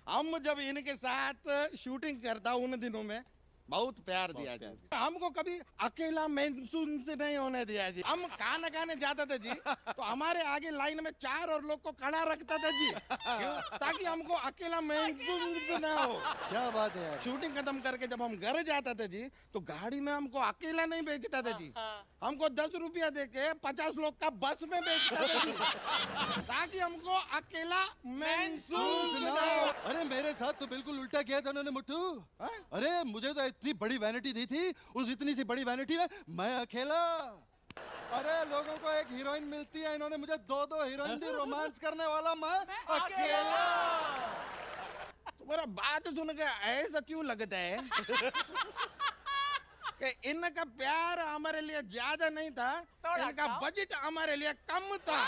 हम जब इनके साथ शूटिंग करता उन दिनों में बहुत प्यार दिया जी। हमको कभी अकेला महसूस नहीं होने दिया जी। हम खाना खाने जाते थे जी, तो हमारे आगे लाइन में 4 और लोग को खड़ा रखता था जी। क्यों? ताकि हमको अकेला महसूस ना हो। क्या बात है यार। शूटिंग खत्म करके जब हम घर जाते थे जी, तो गाड़ी में हमको अकेला नहीं बेचता था जी। हमको 10 रुपया देके 50 लोग का बस में बेचता था जी। ताकि हमको अकेला महसूस ना हो। अरे मेरे साथ तो बिल्कुल उल्टा किया था उन्होंने मुट्ठू। अरे मुझे तो इतनी बड़ी वैनिटी दी थी, उस इतनी सी बड़ी वैनिटी में मैं अकेला। अरे लोगों को एक हीरोइन मिलती है, इन्होंने मुझे 2 हीरोइन दी, रोमांस करने वाला मैं अकेला। तुम्हारा बात सुन के ऐसा क्यों लगता है कि इनका प्यार हमारे लिए ज्यादा नहीं था, इनका बजट हमारे लिए कम था।